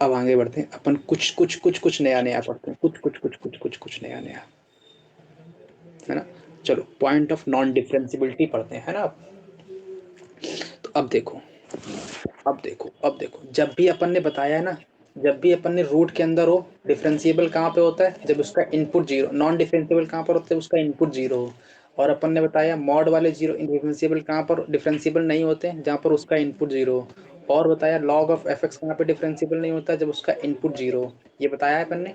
अब आगे बढ़ते हैं अपन, कुछ नया पढ़ते हैं, कुछ नया, है ना। चलो पॉइंट ऑफ नॉन डिफरेंसिबिलिटी पढ़ते हैं, है ना। तो अब देखो जब भी अपन ने बताया है ना, जब भी अपन ने रूट के अंदर हो, डिफरेंशिएबल कहाँ पे होता है, जब उसका इनपुट जीरो, नॉन डिफरेंशिएबल कहाँ पर होता है, उसका इनपुट जीरो हो। और अपन ने बताया मॉड वाले जीरो डिफरेंशिएबल कहाँ पर डिफरेंशिएबल नहीं होते हैं, जहाँ पर उसका इनपुट जीरो हो। और बताया लॉग ऑफ एफ एक्स कहाँ पे डिफरेंशिएबल नहीं होता, जब उसका इनपुट जीरो हो। ये बताया है अपन ने।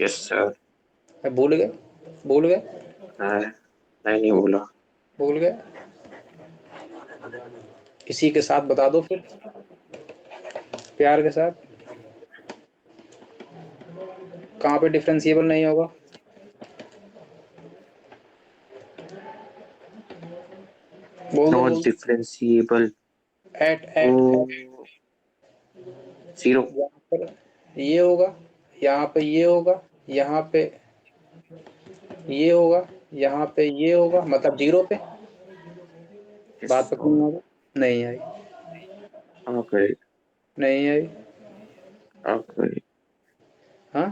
Yes sir. भूल गए, भूल गए, नहीं बोला। भूल गए। इसी के साथ बता दो फिर, प्यार के साथ, कहाँ पे डिफरेंशिएबल नहीं होगा। बोल दो, नॉट बोल दो। डिफरेंशिएबल। At zero. यहाँ पर ये होगा, यहाँ पे ये होगा, यहाँ पे ये होगा, यहाँ पे ये होगा, मतलब जीरो पे। यस बात पकड़ में सर। आ गई? नहीं आई, ओके। नहीं आई। ओके। हाँ,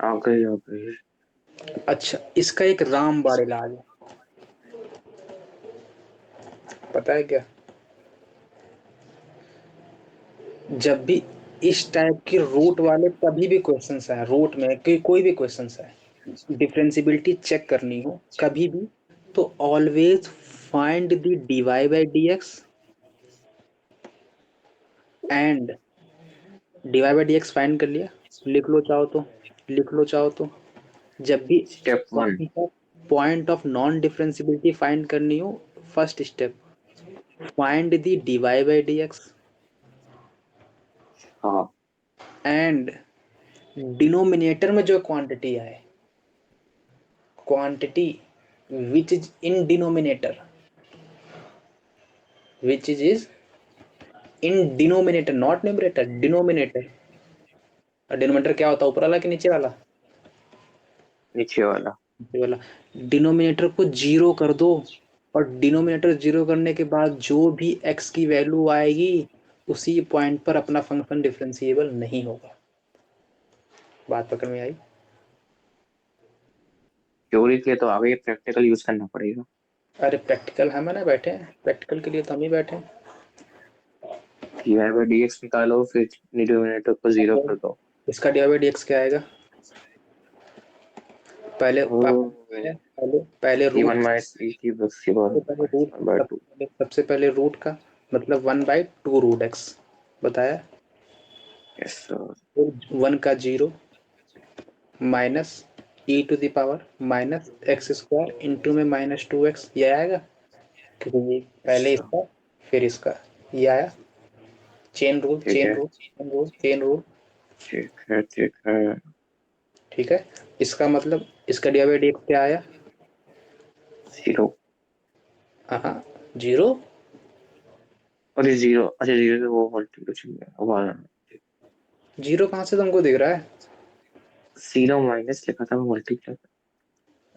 ओके। ओके। अच्छा इसका एक रामबाण इलाज है, पता है क्या। जब भी इस टाइप के रूट वाले कभी भी क्वेश्चंस आए, रूट में कोई भी क्वेश्चंस आए, डिफरेंशिबिलिटी चेक करनी हो कभी भी, तो always find the D Y by d x and dy by d x find कर लिया, लिख लो चाहो तो, लिख लो चाहो तो। जब भी step one. Point of non differentiability find करनी हो, first step find the D Y by d x हाँ। एंड डिनोमिनेटर में जो क्वांटिटी आए, quantity which is in denominator, which is in denominator, not numerator, denominator. और डिनोमिनेटर क्या होता है, ऊपर वाला कि नीचे वाला, नीचे वाला। नीचे वाला। डिनोमिनेटर को जीरो कर दो, और डिनोमिनेटर जीरो करने के बाद जो भी एक्स की वैल्यू आएगी, उसी पॉइंट पर अपना फंक्शन डिफरेंशिएबल नहीं होगा। बात पकड़ में आई। थ्योरी के लिए तो आगे प्रैक्टिकल यूज करना पड़ेगा। अरे प्रैक्टिकल हम है ना बैठे हैं, प्रैक्टिकल के लिए तो हम ही बैठे हैं। डीवाई बाई डी एक्स निकालो, फिर डिनोमिनेटर को जीरो कर दो। इसका डी बाई डी एक्स क्या आएगा, पहले ओ, पहले पहले ई वन रूट, माइनस ई की बस के बाद सबसे पहले रूट, वन बाय टू। सबसे पहले रूट का मतलब 1/2 रूट एक्स बताया। Yes sir. 1 का zero minus e to the power minus x square into में -2x, ये आएगा, क्योंकि ये यस पहले सर। इसका फिर इसका, ये आया। चेन रूल, ठीक चेन है। Rule, chain rule, chain rule. ठीक है। ठीक है। ठीक है, इसका मतलब इसका डी बाई डी एक्स क्या आया। जीरो। हाँ, जीरो। अरे जीरो, अच्छा जीरो से वो मल्टीप्लिकेशन में हुआ। जीरो कहाँ से तुमको दिख रहा है। जीरो माइनस लिखा था मल्टीप्लाई।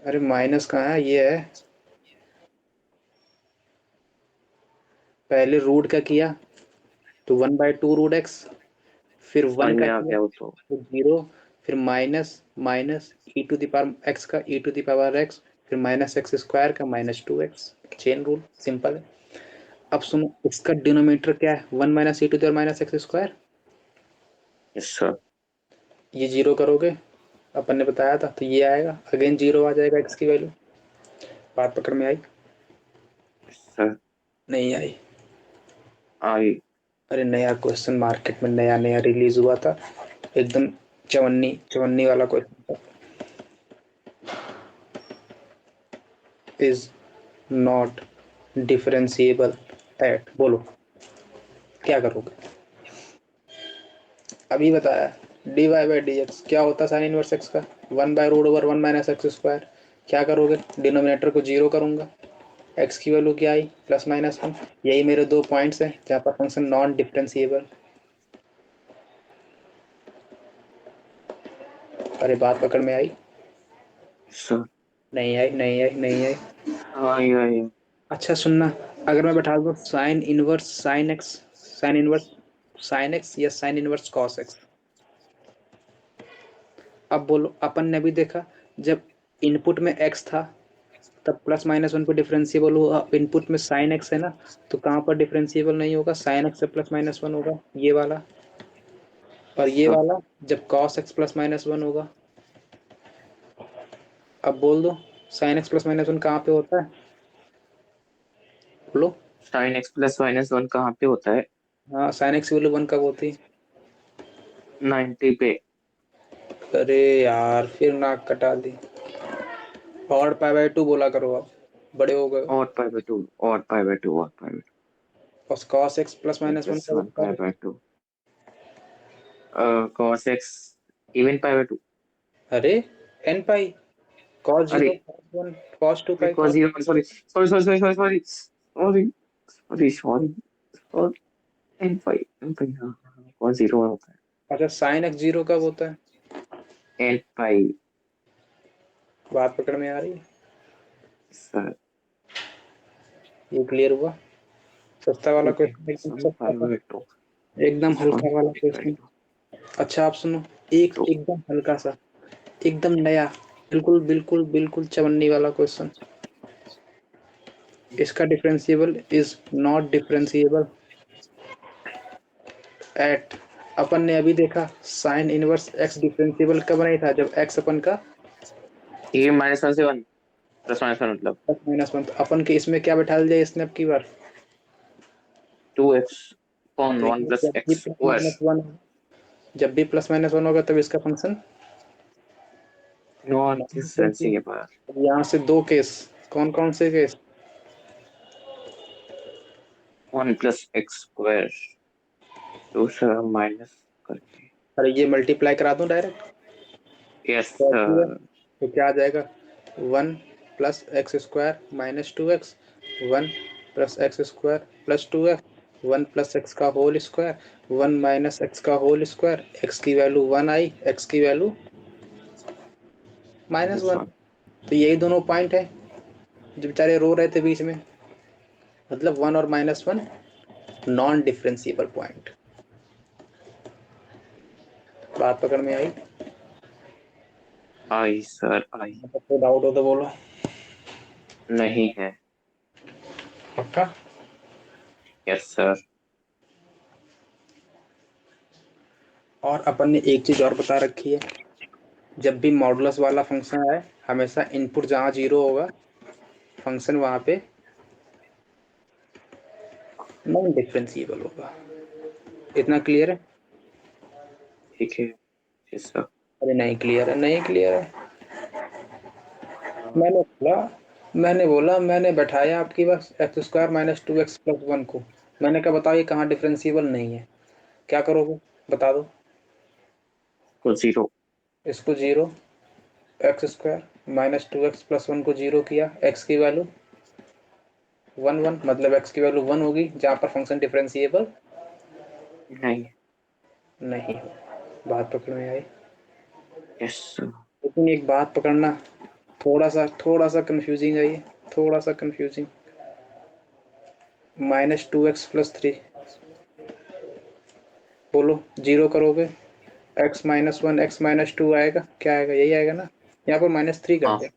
अरे माइनस कहाँ है, ये है। पहले रूट का किया तो 1/2 रूट एक्स, फिर वन समझ का में आ किया गया वो तो। तो जीरो, फिर minus minus e to the power x का e to the power x, फिर माइनस एक्स स्क्वायर का -2x। चेन रूल सिंपल है। अब सुनो, इसका डिनोमिनेटर क्या है, 1 minus e to the power minus x square. Yes sir. ये जीरो करोगे, अपन ने बताया था, तो ये आएगा अगेन जीरो आ जाएगा एक्स की वैल्यू। बात पकड़ में आई। Yes sir. नहीं आई। आई। अरे नया क्वेश्चन मार्केट में नया नया रिलीज हुआ था, एकदम चवन्नी चवन्नी वाला क्वेश्चन था। इज नॉट डिफरेंशिएबल एट, बोलो क्या करोगे। अभी बताया d y by d x क्या होता है, साइन इनवर्स एक्स का 1/√1 माइनस एक्स स्क्वायर। क्या करोगे, डिनोमिनेटर को जीरो करूंगा, एक्स की वैल्यू क्या आई +-1। यही मेरे दो पॉइंट्स हैं जहाँ पर फंक्शन नॉन डिफरेंशिएबल। अरे बात पकड़ में आई। सर। नहीं आई, नहीं आई, नहीं आई। आई अच्छा सुनना, अगर मैं बैठा दूँ sine inverse sine x, sine inverse sine x या साइन इनवर्स कॉस एक्स। अब बोलो, अपन ने भी देखा जब इनपुट में एक्स था तब प्लस माइनस वन पे डिफरेंशिएबल हुआ, इनपुट में साइन एक्स है ना, तो कहाँ पर डिफरेंशिएबल नहीं होगा, साइन एक्स से प्लस माइनस वन होगा ये वाला, और ये हाँ, वाला जब cos x plus minus one होगा। अब बोल दो sine x plus minus one कहाँ पे होता है, बोलो। Sine x plus minus one कहाँ पे होता है? हाँ, साइन एक्स की वैल्यू वन कब होती है? 90 पे। अरे यार फिर नाक कटा दी। और पाई बाय टू बोला करो, आप बड़े हो गए हो। और पाई बाय टू, और पाई बाय टू, और पाई बाय और cos x plus two minus one plus का वन होता पाई है। By two, cos x even pi by two. अरे n पाई, cos अरे zero cos one cos two pi cos cos। Zero, sorry sorry sorry sorry sorry sorry sorry sorry sorry sorry, n pi, n pi, हाँ cos zero होता अच्छा, sin x zero कब होता है? है, N पाई। बात पकड़ में आ रही है? सर ये क्लियर हुआ? सस्ता वाला ओके, क्वेश्चन, एकदम वन सस्ता पाई था, बाय टू, एकदम वन हल्का वाला पाई बाय क्वेश्चन। टू, अच्छा आप सुनो, एक टू। एकदम हल्का सा, एकदम नया, बिल्कुल बिल्कुल बिल्कुल चवन्नी वाला क्वेश्चन। इसका differentiable is not differentiable at, अपन ने अभी देखा साइन इनवर्स एक्स डिफरेंशिएबल कब नहीं था, जब एक्स अपन का ये माइनस वन से वन, प्लस माइनस वन मतलब प्लस माइनस वन, तो अपन के इसमें क्या बैठा दिया इसने अब की बार, टू एक्स अपॉन वन लेकिन प्लस जब भी x plus square. Minus one, जब भी प्लस माइनस वन होगा तब इसका function non non differentiable. Differentiable. अब यहाँ से दो केस, कौन कौन से case? One plus x square, दूसरा माइनस करके। अरे ये मल्टीप्लाई करा दूं डायरेक्ट, यस तो ऐसी है, सर। तो क्या आ जाएगा, one plus x square minus two x, one plus x square plus two x, one plus x का whole square, one minus x का होल स्क्वायर, एक्स की वैल्यू वन आई, एक्स की value minus minus one. One. तो यही दोनों point है जो बेचारे रो रहे थे बीच में, मतलब वन और minus one non differentiable point. बात पकड़ में आई? आई सर आई। मतलब कोई डाउट हो तो बोलो। नहीं है। पक्का? Yes sir. और अपन ने एक चीज और बता रखी है, जब भी मॉडुलस वाला फंक्शन आए हमेशा इनपुट जहाँ जीरो होगा फंक्शन वहाँ पे नॉन डिफरेंशिएबल होगा। इतना क्लियर है? ठीक है। Yes sir. अरे नहीं क्लियर है, नहीं क्लियर है। हाँ, मैंने बोला मैंने बैठाया आपकी बस x square minus two x plus one को, मैंने कहा बताओ ये कहाँ डिफरेंशिएबल नहीं है, क्या करोगे बता दो। को जीरो। इसको zero, x square minus two x plus one को जीरो किया, एक्स की वैल्यू वन वन, मतलब एक्स की वैल्यू वन होगी जहाँ पर फंक्शन डिफरेंशिएबल नहीं। नहीं हो। बात पकड़ में आई? Yes sir. लेकिन एक बात पकड़ना, थोड़ा सा कंफ्यूजिंग है ये, थोड़ा सा confusing. Minus two x plus three, बोलो जीरो करोगे, x minus one x minus two आएगा, क्या आएगा, यही आएगा ना। यहाँ पर माइनस थ्री कर हाँ। दो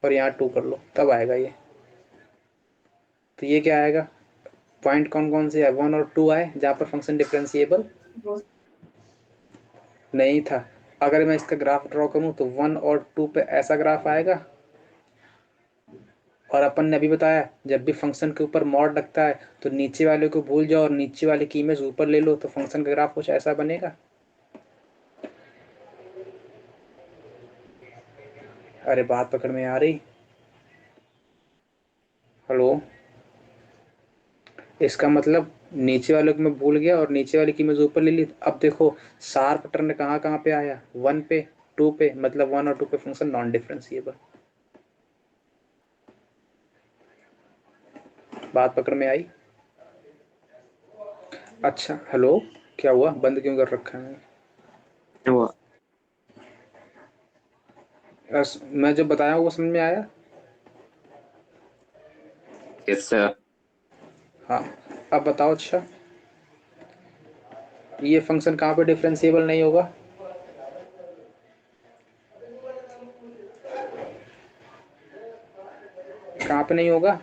और यहाँ टू कर लो, तब आएगा ये। तो ये क्या आएगा, पॉइंट कौन कौन से है, वन और टू आए जहाँ पर फंक्शन डिफरेंशिएबल नहीं था। अगर मैं इसका ग्राफ ड्रॉ करूँ तो वन और टू पे ऐसा ग्राफ आएगा, और अपन ने अभी बताया जब भी फंक्शन के ऊपर मॉड लगता है तो नीचे वाले को भूल जाओ और नीचे वाले की इमेज ऊपर ले लो, तो फंक्शन का ग्राफ कुछ ऐसा बनेगा। अरे बात पकड़ में आ रही? हेलो? इसका मतलब नीचे वाले को मैं भूल गया और नीचे वाले की इमेज ऊपर ले ली। अब देखो शार्प टर्न कहाँ कहाँ पे आया, वन पे टू पे, मतलब वन और टू पे फंक्शन नॉन डिफरेंशिएबल। बात पकड़ में आई? अच्छा हेलो, क्या हुआ, बंद क्यों कर रखा है? हुआ। मैं जब बताया वो समझ में आया? Yes sir. हाँ, अब बताओ। अच्छा ये फंक्शन कहाँ पे डिफरेंशिएबल नहीं होगा? कहाँ पे नहीं होगा?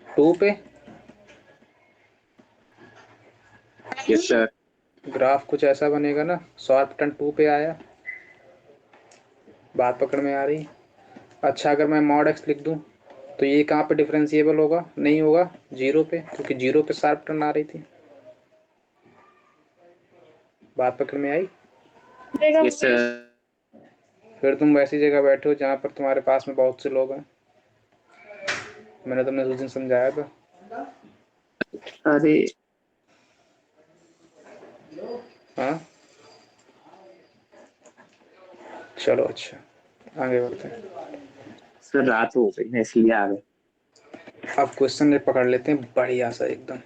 टू पे। Yes sir. ग्राफ कुछ ऐसा बनेगा ना, शार्प टर्न टू पे आया। बात पकड़ में आ रही? अच्छा, अगर मैं मॉड एक्स लिख दूं तो ये कहाँ पे डिफरेंशिएबल होगा? नहीं होगा, जीरो पे, क्योंकि जीरो पे शार्प टर्न आ रही थी। बात पकड़ में आई? Yes sir. फिर तुम वैसी जगह बैठे हो जहाँ पर तुम्हारे पास में बहुत से लोग हैं। मैंने तुमने उस दिन समझाया था। अरे हाँ, चलो अच्छा, आगे बढ़ते हैं। सर रात हो गई ना इसलिए आ गए। अब क्वेश्चन पकड़ लेते हैं बढ़िया सा एकदम।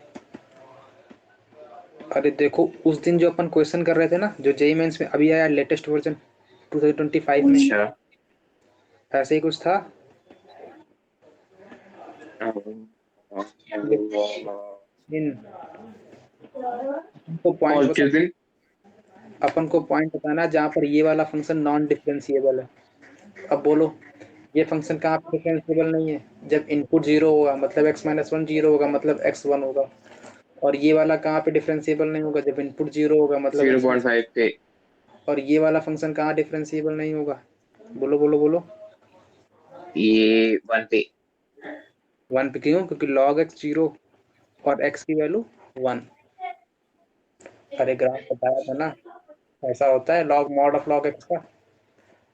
अरे देखो, उस दिन जो अपन क्वेश्चन कर रहे थे ना, जो जेई मेंस में अभी आया लेटेस्ट वर्जन 2025 में, अच्छा। ऐसे ही कुछ था। इन को पॉइंट और बता, किस दिन? अपन को पॉइंट बताना जहाँ पर ये वाला फंक्शन नॉन डिफरेंशिएबल है। अब बोलो, ये फंक्शन कहाँ पे डिफरेंशिएबल नहीं है? जब इनपुट जीरो होगा मतलब एक्स माइनस वन जीरो होगा मतलब एक्स वन होगा। और ये वाला कहाँ पे डिफरेंशिएबल नहीं होगा? जब इनपुट जीरो होगा मतलब zero x point minus. Five पे। और ये वाला फंक्शन कहाँ डिफरेंशिएबल नहीं होगा? बोलो बोलो बोलो। ये वन पे। वन पे क्यों? क्योंकि लॉग एक्स जीरो और एक्स की वैल्यू वन। अरे ग्राफ बताया था ना, ऐसा होता है log mod of log x का।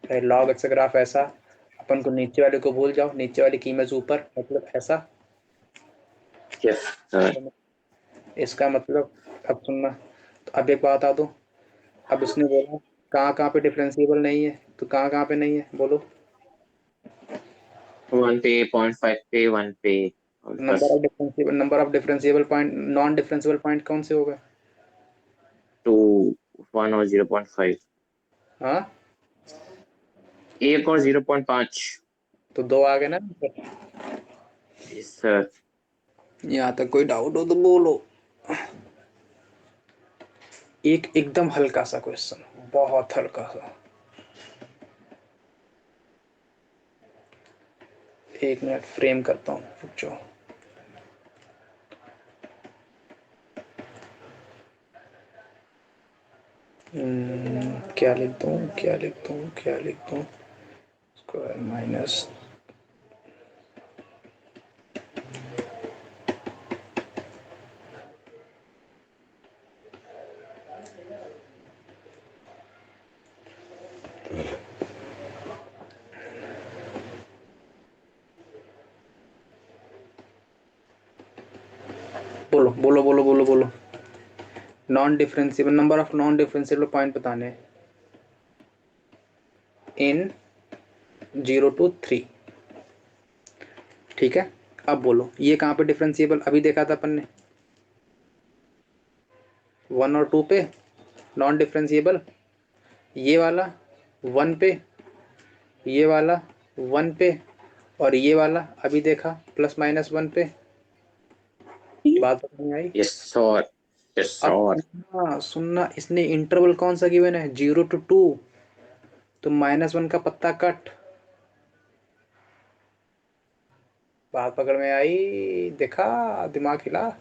लॉग एक्स का ग्राफ ऐसा, अपन को नीचे वाले को भूल जाओ, नीचे वाली की इमेज ऊपर, मतलब ऐसा। Yes sir. इसका मतलब, अब सुनना, तो अब एक बात आ दो। अब इसने बोला कहाँ कहाँ पे डिफरेंशिएबल नहीं है, तो कहाँ कहाँ पे नहीं है बोलो? वन पे, पॉइंट फाइव पे, वन पे। और बस। Number of differentiable point, non differentiable point कौन से हो गए? टू, वन और 0.5। हाँ, एक और 0.5। तो दो आ गए ना। Yes sir. यहाँ तक कोई डाउट हो तो बोलो। एक एकदम हल्का सा क्वेश्चन, बहुत हल्का सा। एक मिनट फ्रेम करता हूँ, रुक जाओ। क्या लिख दूँ, क्या लिख दूँ, क्या लिख दूँ? स्क्वायर माइनस, बोलो बोलो बोलो बोलो बोलो। Non differentiable, number of non differentiable point बताने इन 0 to 3। ठीक है, अब बोलो ये कहाँ पे डिफरेंशिएबल? अभी देखा था अपन ने, वन और टू पे नॉन डिफरेंशिएबल। ये वाला वन पे, ये वाला वन पे, और ये वाला अभी देखा प्लस माइनस वन पे। बात तो नहीं आई? Yes sir. यस अब सर। सुनना सुनना, इसने इंटरवल कौन सा गिवन है? 0 to 2। तो माइनस वन का पत्ता कट। बात पकड़ में आई? देखा, दिमाग हिला।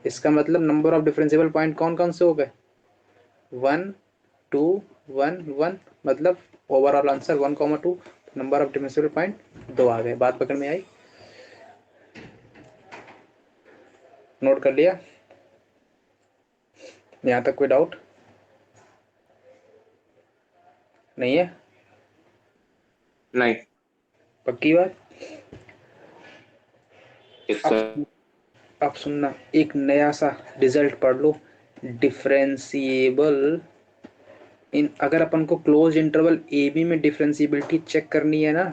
इसका मतलब नंबर ऑफ डिफरेंशिएबल पॉइंट कौन कौन से हो गए? वन, टू, वन, वन, मतलब overall answer 1, 2। Number of differentiable point दो आ गए। बात पकड़ में आई? नोट कर लिया? यहाँ तक कोई डाउट नहीं है? नहीं। पक्की बात? यस अब सर। अब सुनना, एक नया सा रिजल्ट पढ़ लो। डिफरेंशिएबल इन, अगर अपन को क्लोज इंटरवल ए बी में डिफरेंशिएबिलिटी चेक करनी है ना,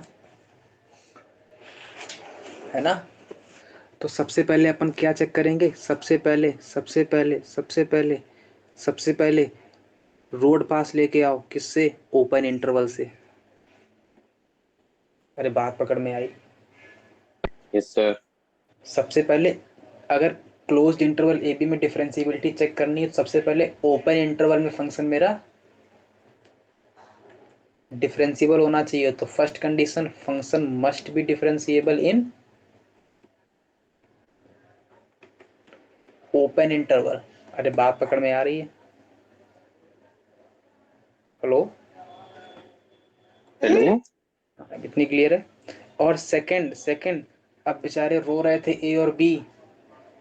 है ना, तो सबसे पहले अपन क्या चेक करेंगे? सबसे पहले रोड पास लेके आओ। किससे? ओपन इंटरवल से। अरे बात पकड़ में आई? Yes sir. सबसे पहले अगर क्लोज्ड इंटरवल ए बी में डिफरेंशिएबिलिटी चेक करनी है तो सबसे पहले ओपन इंटरवल में फंक्शन मेरा डिफरेंशिएबल होना चाहिए। तो first condition, function must be differentiable in open interval. अरे बात पकड़ में आ रही है? Hello, hello. इतनी क्लियर है? और सेकंड सेकंड अब बेचारे रो रहे थे ए और बी,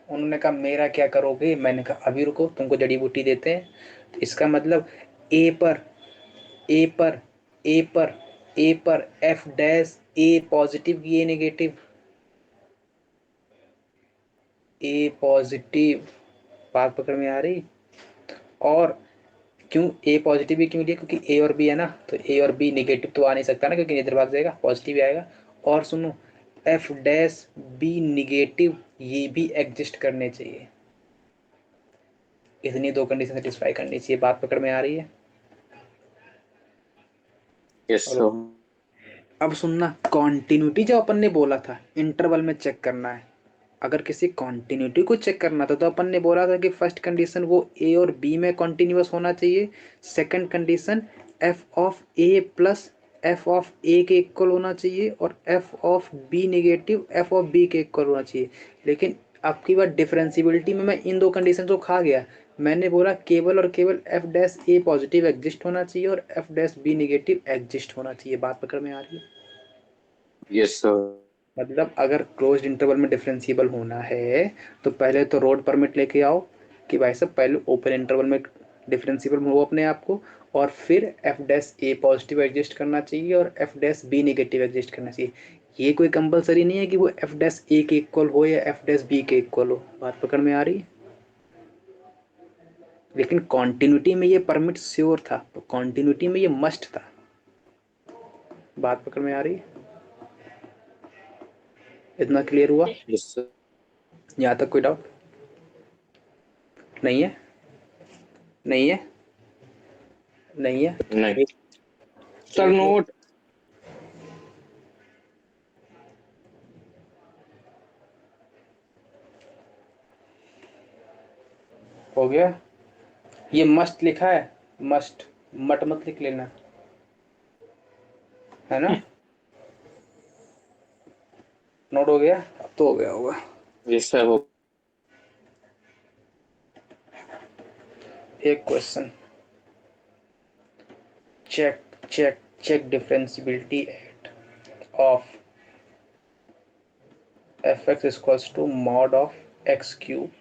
उन्होंने कहा मेरा क्या करोगे? मैंने कहा अभी रुको, तुमको जड़ी बूटी देते हैं। तो इसका मतलब ए पर ए पर ए पर ए पर एफ डैश ए पॉजिटिव ये नेगेटिव, ए पॉजिटिव। बात पकड़ में आ रही? और क्यों ए पॉजिटिव भी क्यों लिया? क्योंकि ए और बी है ना, तो ए और बी नेगेटिव तो आ नहीं सकता ना, क्योंकि इधर भाग जाएगा, पॉजिटिव ही आएगा। और सुनो, एफ डैश बी निगेटिव ये भी एग्जिस्ट करने चाहिए। इतनी दो कंडीशन सेटिस्फाई करनी चाहिए। बात पकड़ में आ रही है? Yes hello, sir. अब सुनना, कॉन्टिन्यूटी जो अपन ने बोला था इंटरवल में चेक करना है, अगर किसी कॉन्टिन्यूटी को चेक करना था तो अपन ने बोला था कि फर्स्ट कंडीशन वो ए और बी में कॉन्टिन्यूअस होना चाहिए। Second condition f of a plus f of a के इक्वल होना चाहिए, और f of b negative f of b के इक्वल होना चाहिए। लेकिन अब की बार डिफरेंशिएबिलिटी में मैं इन दो कंडीशन को खा गया। मैंने बोला केवल और केवल f dash a positive exist होना चाहिए और f dash b negative exist होना चाहिए। बात पकड़ में आ रही है? Yes sir. मतलब अगर क्लोज्ड इंटरवल में डिफरेंशिएबल होना है तो पहले तो रोड परमिट लेके आओ कि भाई साहब पहले ओपन इंटरवल में डिफरेंशिएबल हो अपने आप को, और फिर f dash a positive exist करना चाहिए और f dash b negative exist करना चाहिए। ये कोई कंपलसरी नहीं है कि वो एफ डैश ए के इक्वल हो या एफ डैश बी के इक्वल हो। बात पकड़ में आ रही है? लेकिन कॉन्टिन्यूटी में ये परमिट श्योर था, तो कॉन्टिन्यूटी में ये मस्ट था। बात पकड़ में आ रही है? इतना क्लियर हुआ? Yes sir. यहाँ तक कोई डाउट नहीं है? नहीं है? नहीं है? नहीं सर, एक नोट। हो गया? ये मस्ट लिखा है, मस्ट, मट मत लिख लेना, है ना? नोट हो गया? अब तो हो गया होगा। Yes sir. वो एक question, check check check differentiability at of f x equals to mod of x cube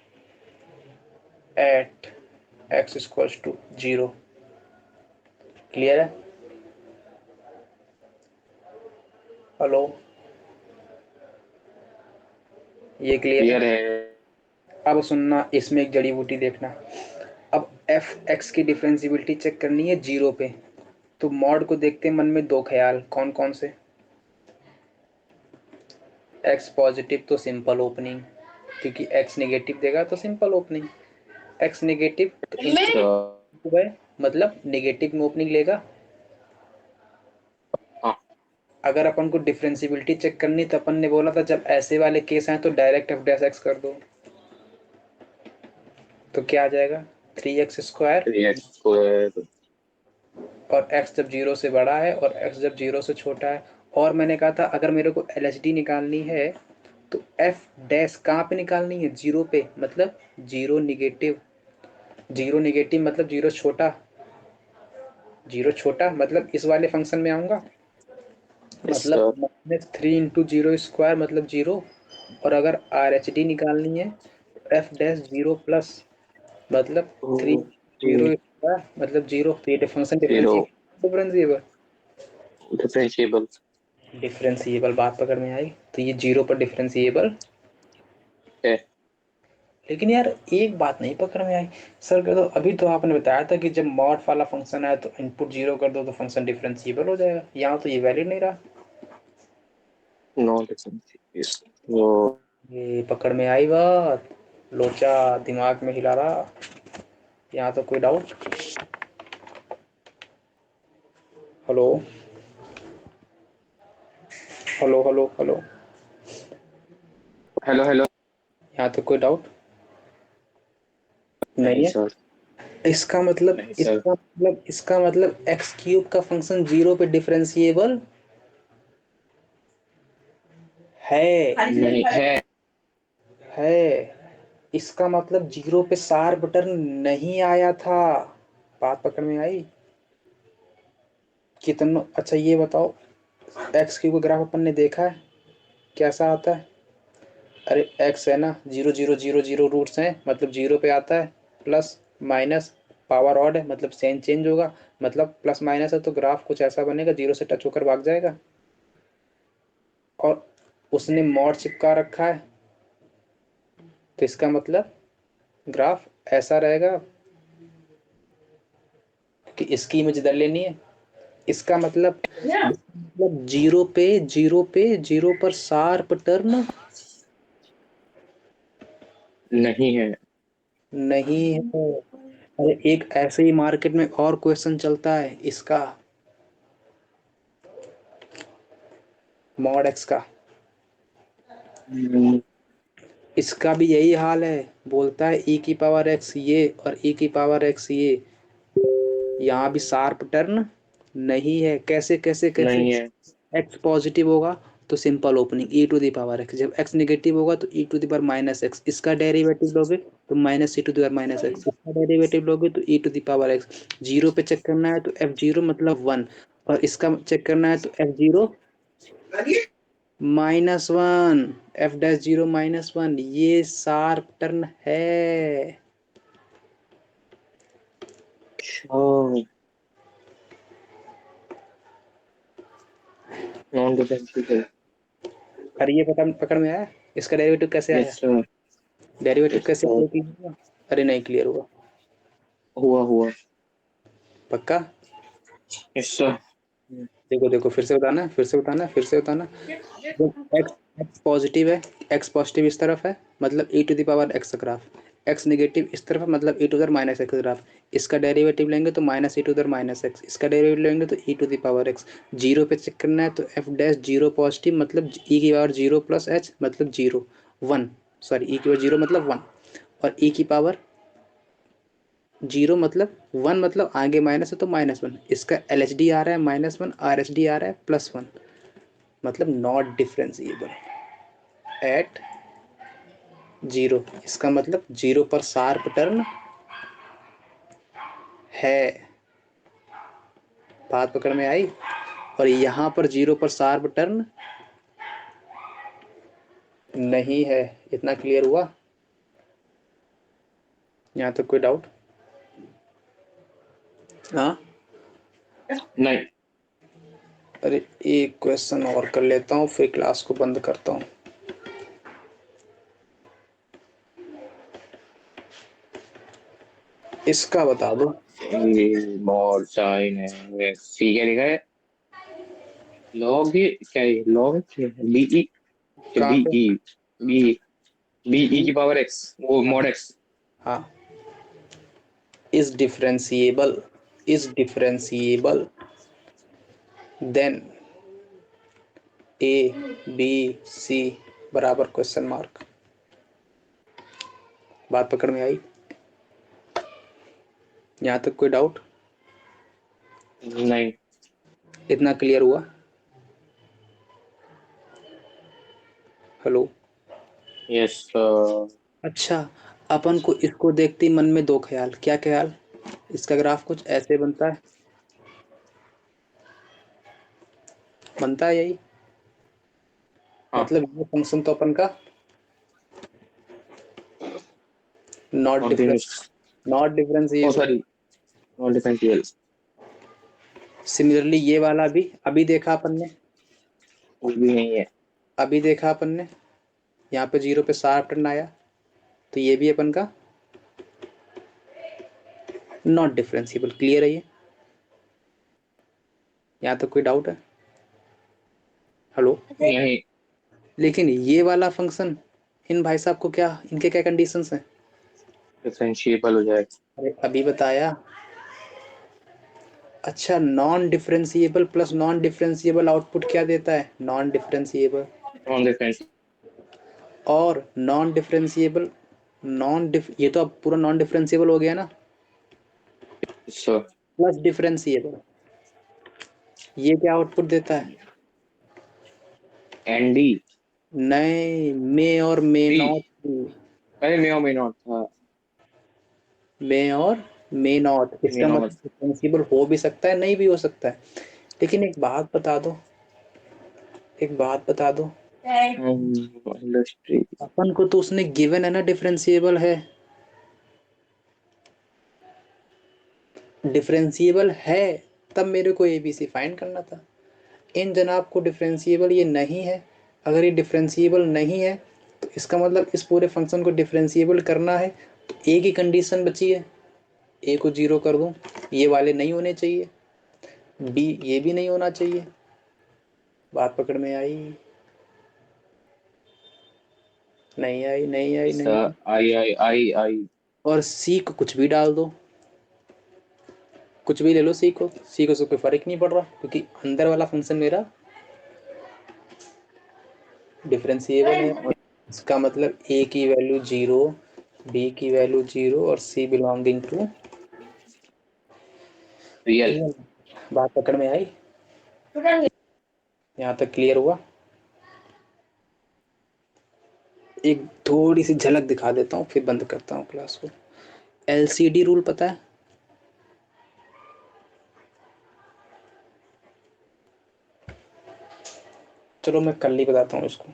at x equals to 0। Clear है? हेलो, ये क्लियर है? क्लियर है। अब सुनना, इसमें एक जड़ी बूटी देखना। अब एफ एक्स की डिफरेंशिएबिलिटी चेक करनी है 0 पे, तो मॉड को देखते मन में दो ख्याल, कौन कौन से? एक्स पॉजिटिव तो सिंपल ओपनिंग, क्योंकि एक्स नेगेटिव देगा तो सिंपल ओपनिंग। एक्स नेगेटिव तो यस सर। इनटू है, मतलब नेगेटिव में ओपनिंग लेगा। हाँ। अगर अपन को डिफरेंशिएबिलिटी चेक करनी तो अपन ने बोला था जब ऐसे वाले केस आए तो डायरेक्ट एफ डैश एक्स कर दो, तो क्या आ जाएगा? 3x² 3x²। और x जब 0 से बड़ा है और x जब 0 से छोटा है। और मैंने कहा था अगर मेरे को LHD निकालनी है तो एफ डैश कहाँ पे निकालनी है? 0 पे, मतलब 0 निगेटिव। 0 निगेटिव मतलब 0 छोटा, 0 छोटा मतलब इस वाले फंक्शन में आऊँगा, यस मतलब सर। -3 × 0² मतलब 0। और अगर RHD निकालनी है तो एफ डैश 0 प्लस, मतलब 3 0² मतलब 0। तो ये फंक्शन 0 डिफरेंशिएबल डिफरेंशिएबल डिफरेंशिएबल। बात पकड़ में आई? तो ये 0 पर डिफरेंशिएबल। है। लेकिन यार एक बात नहीं पकड़ में आई सर, कह दो अभी तो आपने बताया था कि जब मॉड वाला फंक्शन आया तो इनपुट 0 कर दो तो फंक्शन डिफरेंशिएबल हो जाएगा, यहाँ तो ये वैलिड नहीं रहा। नॉन डिफरेंशिएबल वो। ये पकड़ में आई बात? लोचा दिमाग में हिला रहा। यहाँ तो कोई doubt? Hello hello hello hello. Hello hello. यहाँ तक कोई डाउट नहीं नहीं है? सर, इसका मतलब नहीं सर, इसका मतलब एक्स क्यूब का फंक्शन 0 पे डिफरेंशिएबल है। नहीं है। इसका मतलब 0 पे शार्प टर्न नहीं आया था। बात पकड़ में आई? कितना अच्छा ये बताओ, एक्स क्यूब का ग्राफ अपन ने देखा है कैसा आता है? अरे एक्स है ना, 0 0 0 0 रूट्स हैं, मतलब 0 पे आता है, प्लस माइनस पावर ऑड है, मतलब साइन चेंज होगा, मतलब प्लस माइनस है तो ग्राफ कुछ ऐसा बनेगा, 0 से टच होकर भाग जाएगा। और उसने मॉड चिपका रखा है, तो इसका मतलब ग्राफ ऐसा रहेगा कि इसकी इमेज इधर लेनी है। इसका मतलब जीरो पर शार्प टर्न नहीं है। नहीं है। अरे एक ऐसे ही मार्केट में और क्वेश्चन चलता है इसका, मॉड एक्स का। हम्म, इसका भी यही हाल है, बोलता है ई की पावर एक्स ये और ई की पावर एक्स ये, यहाँ भी शार्प टर्न नहीं है। कैसे कैसे कैसे? नहीं है। एक्स पॉजिटिव होगा तो simple opening e to the power x, जब एक्स नेगेटिव होगा तो e to the power minus x, इसका डेरिवेटिव लोगे तो minus e to the power minus x, इसका डेरिवेटिव लोगे तो e to the power x. Zero पे चेक करना है तो एफ जीरो मतलब वन, और इसका चेक करना है तो F zero minus one, F dash zero minus one, ये शार्प टर्न है। अच्छा, नॉन डिफरेंशिएबल। अरे ये पता पकड़ में आया, इसका डेरिवेटिव कैसे आया? यस सर, डेरिवेटिव यस कैसे सर, क्लियर हुआ? अरे नहीं क्लियर हुआ? हुआ हुआ। पक्का? Yes sir. देखो देखो, फिर से बताना, फिर से बताना, फिर से बताना। जब एक्स एक्स पॉजिटिव है, एक्स पॉजिटिव इस तरफ है, मतलब e to the power x graph. X negative इस तरफ है, मतलब e to the minus x graph. इसका डेरिवेटिव लेंगे तो minus e to the minus x, इसका डेरिवेटिव लेंगे तो e to the power x. Zero पे चेक करना है तो एफ डैश जीरो पॉजिटिव मतलब ई की पावर जीरो प्लस एच मतलब जीरो, वन, सॉरी ई की पावर जीरो मतलब वन, और ई की पावर जीरो मतलब वन, मतलब आगे माइनस है तो माइनस वन। इसका एल एच डी आ रहा है minus one, R H D आ रहा है प्लस वन, मतलब नॉट डिफरेंशिएबल एट जीरो। इसका मतलब जीरो पर शार्प टर्न है। बात पकड़ में आई? और यहाँ पर जीरो पर शार्प टर्न नहीं है। इतना क्लियर हुआ? यहाँ तक कोई डाउट? हाँ? नहीं। अरे एक क्वेश्चन और कर लेता हूँ फिर क्लास को बंद करता हूँ। इसका बता दो। ये मॉड साइन है, सी क्या लिखा है? लॉग, क्या है लॉग? बीई, कहाँ पे? बीई, बी, बीई बी, की पावर एक्स, वो हाँ मॉड एक्स। हाँ, is differentiable then a b c बराबर क्वेश्चन मार्क। बात पकड़ में आई? यहाँ तक कोई डाउट? नहीं। इतना क्लियर हुआ? हेलो? यस। अच्छा, अपन को इसको देखते ही मन में दो ख्याल, क्या ख्याल? इसका ग्राफ कुछ ऐसे बनता है, बनता है यही, हाँ, मतलब ये फंक्शन तो अपन का not difference, continuous, not oh differentiable. Sorry, non differential. Similarly ये वाला भी अभी देखा अपन ने, कुछ भी नहीं है। अभी देखा अपन ने, यहाँ पे जीरो पे शार्प टर्न आया, तो ये भी अपन का नॉट डिफरेंशिएबल। क्लियर है ये? यहाँ तक कोई डाउट है? हेलो? नहीं। लेकिन ये वाला फंक्शन, इन भाई साहब को क्या, इनके क्या कंडीशंस हैं? डिफरेंशिएबल हो जाएगा। अरे अभी बताया। अच्छा, non differentiable plus non differentiable output क्या देता है? Non differentiable. Non differential. और नॉन डिफरेंशिएबल ये तो अब पूरा नॉन डिफरेंशिएबल हो गया ना, सर प्लस डिफरेंशिएबल, ये क्या आउटपुट देता है? एनडी नहीं, मे और मे डी, नॉट। अरे मे नॉट था, मे और मे नॉट, मे इसका नॉट। मतलब डिफरेंशिएबल हो भी सकता है, नहीं भी हो सकता है। लेकिन एक बात बता दो, एक बात बता दो, इंडस्ट्री अपन को तो उसने गिवन है ना डिफरेंशिएबल है, डिफरेंशिएबल है, तब मेरे को एबीसी फाइंड करना था। इन जनाब को डिफरेंशिएबल ये नहीं है। अगर ये डिफरेंशिएबल नहीं है तो इसका मतलब इस पूरे फंक्शन को डिफरेंशिएबल करना है, तो एक ही कंडीशन बची है, ए को जीरो कर दूं, ये वाले नहीं होने चाहिए, बी ये भी नहीं होना चाहिए। बात पकड़ में आई? नहीं आई, नहीं आई, नहीं सर, आई। आई। और सी को कुछ भी डाल दो, कुछ भी ले लो, सी को से कोई फर्क नहीं पड़ रहा, क्योंकि अंदर वाला फंक्शन मेरा डिफरेंशिएबल है। इसका मतलब ए की वैल्यू जीरो, बी की वैल्यू जीरो और c belonging to real. Real. बात पकड़ में आई? यहाँ तक क्लियर हुआ? एक थोड़ी सी झलक दिखा देता हूँ फिर बंद करता हूँ क्लास को। एलसीडी रूल पता है? चलो मैं कल ही बताता हूँ इसको।